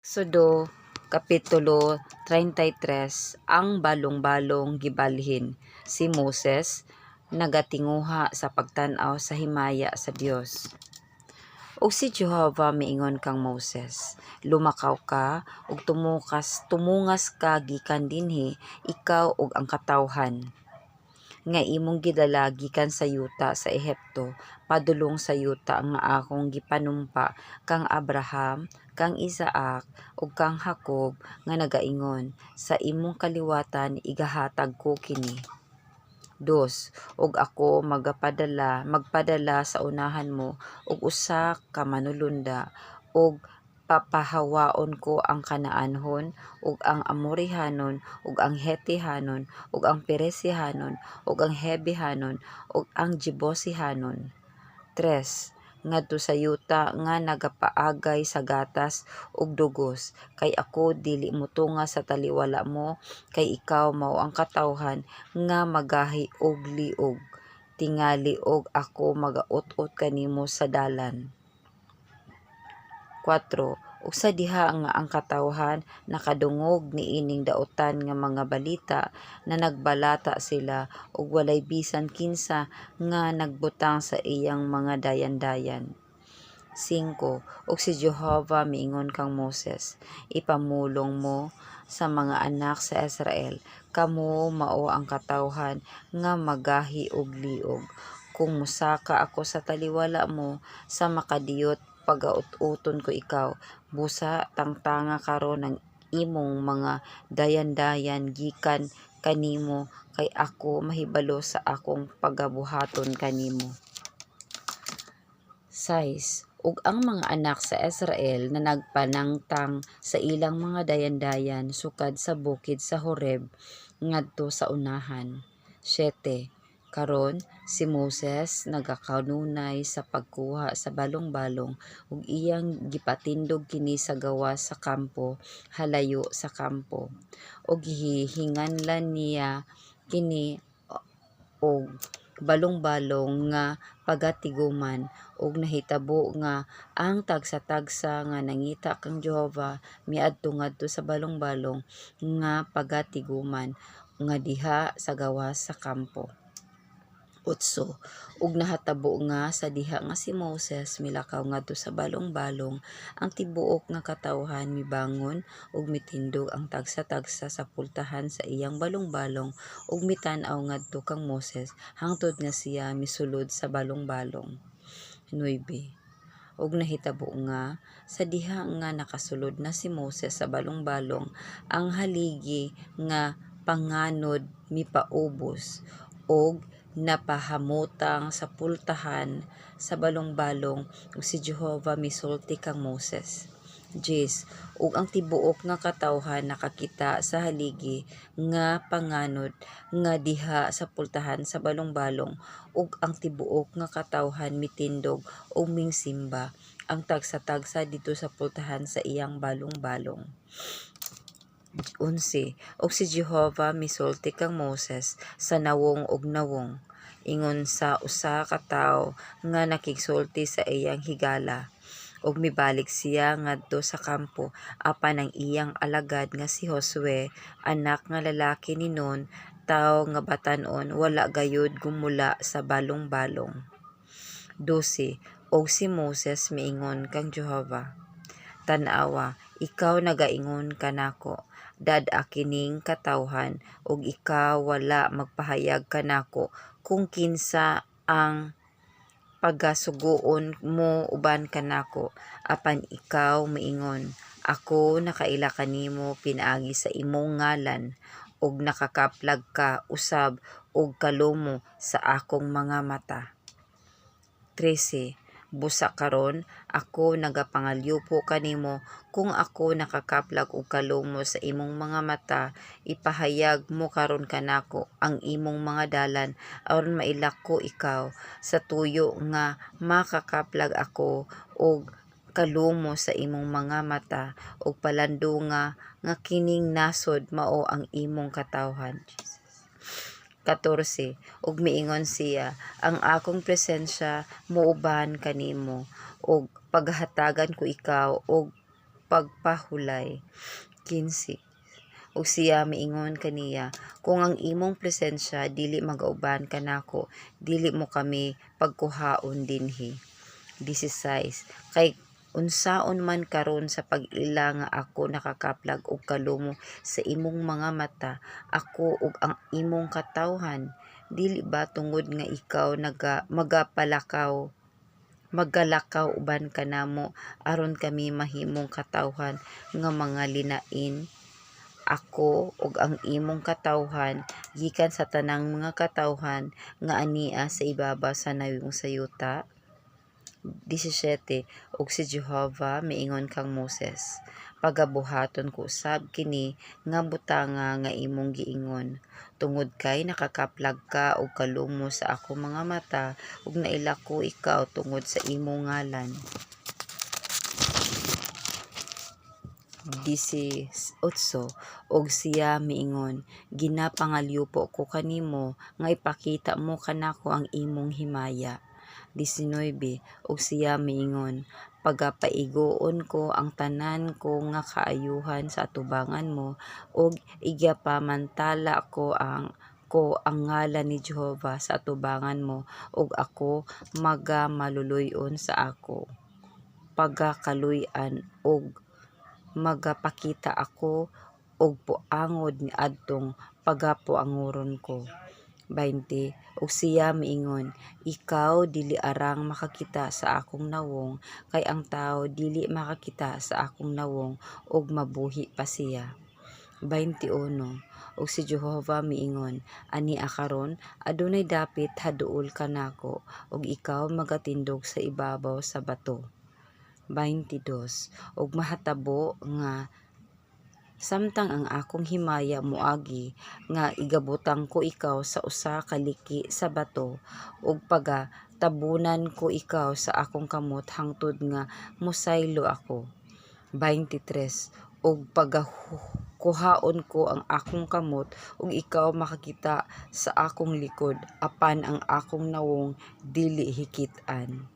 Exodo Kapitulo 33. Ang balong-balong gibalhin. Si Moses nagatinguha sa pagtan-aw sa himaya sa Dios. Og si Jehovah miingon kang Moses, lumakaw ka ug tumungas ka gikan dinhi, ikaw ug ang katawhan nga imong gidala gikan sa yuta sa Ehipto, padulong sa yuta nga akong gipanumpa kang Abraham, kang Isaac ug kang Jacob nga nagaingon, sa imong kaliwatan igahatag ko kini. 2. Ug ako magpadala sa unahan mo og usa ka manulunda, ug papahawaon ko ang Kanaanhon ug ang Amorihanon ug ang Hetihanon ug ang Peresihanon ug ang Hebihanon ug ang Jebushihanon. 3. Ngadto sa yuta nga nagapaagay sa gatas ug dugos, kay ako dili motunga sa taliwala mo, kay ikaw mao ang katawhan nga magahi og liog, tingali og ako magaut-ot kanimo sa dalan. 4. Ug sa diha nga ang katawhan nakadungog niining daotan nga mga balita, na nagbalata sila ug walay bisan kinsa nga nagbutang sa iyang mga dayan-dayan. 5. Ug si Jehovah miingon kang Moses, ipamulong mo sa mga anak sa Israel, kamo mao ang katawhan nga magahi og liog. Kung musaka ako sa taliwala mo sa makadiyot, pagaut-uton ko ikaw, busa tangtanga karon ng imong mga dayan-dayan gikan kanimo, kay ako mahibalo sa akong pagabuhaton kanimo. 6. Ug ang mga anak sa Israel na nagpanangtang sa ilang mga dayan-dayan sukad sa bukid sa Horeb ngadto sa unahan. 7. Karon si Moses nagakanunay sa pagkuha sa balong-balong ug iyang gipatindog kini sa gawas sa kampo, halayo sa kampo, ug gihinganlan niya kini og balong-balong nga pagatiguman, ug nahitabo nga ang tagsa-tagsa nga nangita kang Jehovah miadto ngadto sa balong-balong nga pagatiguman nga diha sa gawas sa kampo. 8. Ug nahatabo nga sa diha nga si Moses milakaw ngadto sa balong-balong, ang tibuok nga katawhan mibangon ug mitindog ang tagsa-tagsa sa pultahan sa iyang balong-balong, ug mitan-aw ngadto kang Moses hangtod nga siya misulod sa balong-balong. 9. Ug nahitabo nga sa diha nga nakasulod na si Moses sa balong-balong, ang haligi nga panganod mipaubos, ug napahamutang sa pultahan sa balong-balong, ug si Jehovah misulti kang Moses. 10. Ug ang tibuok nga katawhan nakakita sa haligi nga panganod nga diha sa pultahan sa balong-balong, ug ang tibuok nga katawhan mitindog ug mingsimba ang tagsa-tagsa dito sa pultahan sa iyang balong-balong. 11. Ug si Jehovah misulti kang Moses sa nawong ug nawong, ingon sa usa ka tawo nga nakigsulti sa iyang higala, ug mibalik siya ngadto sa kampo, apan ang iyang alagad nga si Josue, anak nga lalaki ni Nun, tawo nga batan-on, wala gayud gumula sa balong-balong. 12. Og si Moses miingon kang Jehovah, tan-awa, ikaw nagaingon kanako, dad-a kining katawhan, ug ikaw wala magpahayag kanako kung kinsa ang pagasugoon mo uban kanako, apan ikaw miingon, ako nakaila kanimo pinaagi sa imong ngalan, ug nakakaplag ka usab og kalumo sa akong mga mata. 13. Busa karon ako nagapangalyupo kanimo, kung ako nakakaplag og kalumo sa imong mga mata, ipahayag mo karon kanako ang imong mga dalan, aron mailak ko ikaw sa tuyo nga makakaplag ako og kalumo sa imong mga mata, ug palando nga kining nasod mao ang imong katawhan. 14. Ug miingon siya, ang akong presensya muuban kanimo, ug paghatagan ko ikaw og pagpahulay. 15. Ug siya miingon kaniya, kung ang imong presensya dili magauban kanako, dili mo kami pagkuhaon dinhi. 16. Kay unsaon man karon sa pag-ila nga ako nakakaplag og kalumo sa imong mga mata, ako ug ang imong katawhan, dili ba tungod nga ikaw magalakaw uban kanamo aron kami mahimong katawhan nga mga linain? Ako ug ang imong katawhan gikan sa tanang mga katawhan nga ania sa ibabaw sa nayong sayuta. 17. Ug si Jehovah miingon kang Moses, pagabuhaton ko usab kini nga butanga nga imong giingon, tungod kay nakakaplag ka og kalumo sa ako mga mata ug nailako ikaw tungod sa imong ngalan. 18. Og siya miingon, ginapangalyupo ko kanimo nga ipakita mo kanako ang imong himaya. 19. Og siya miingon, pagapaigoon ko ang tanan ko nga kaayuhan sa atubangan mo, og igapamantala ko ang ngalan ni Jehovah sa atubangan mo, og ako magamaluluy-on sa ako pagakaluy-an, og magapakita ako og puangod ni adtong pagapuangoron ko. 20. Ug siya miingon, ikaw dili arang makakita sa akong nawong, kay ang tao dili makakita sa akong nawong ug mabuhi pa siya. 21. Ug si Jehovah miingon, ania karon adunay dapit haduol kanako, ug ikaw magatindog sa ibabaw sa bato. 22. Ug mahatabo nga samtang ang akong himaya moagi nga igabutang ko ikaw sa usa ka liki sa bato, ug pagatabunan ko ikaw sa akong kamot hangtod nga mosaylo ako. 23. Ug pagakuhaon ko ang akong kamot, ug ikaw makakita sa akong likod, apan ang akong nawong dili hikit-an.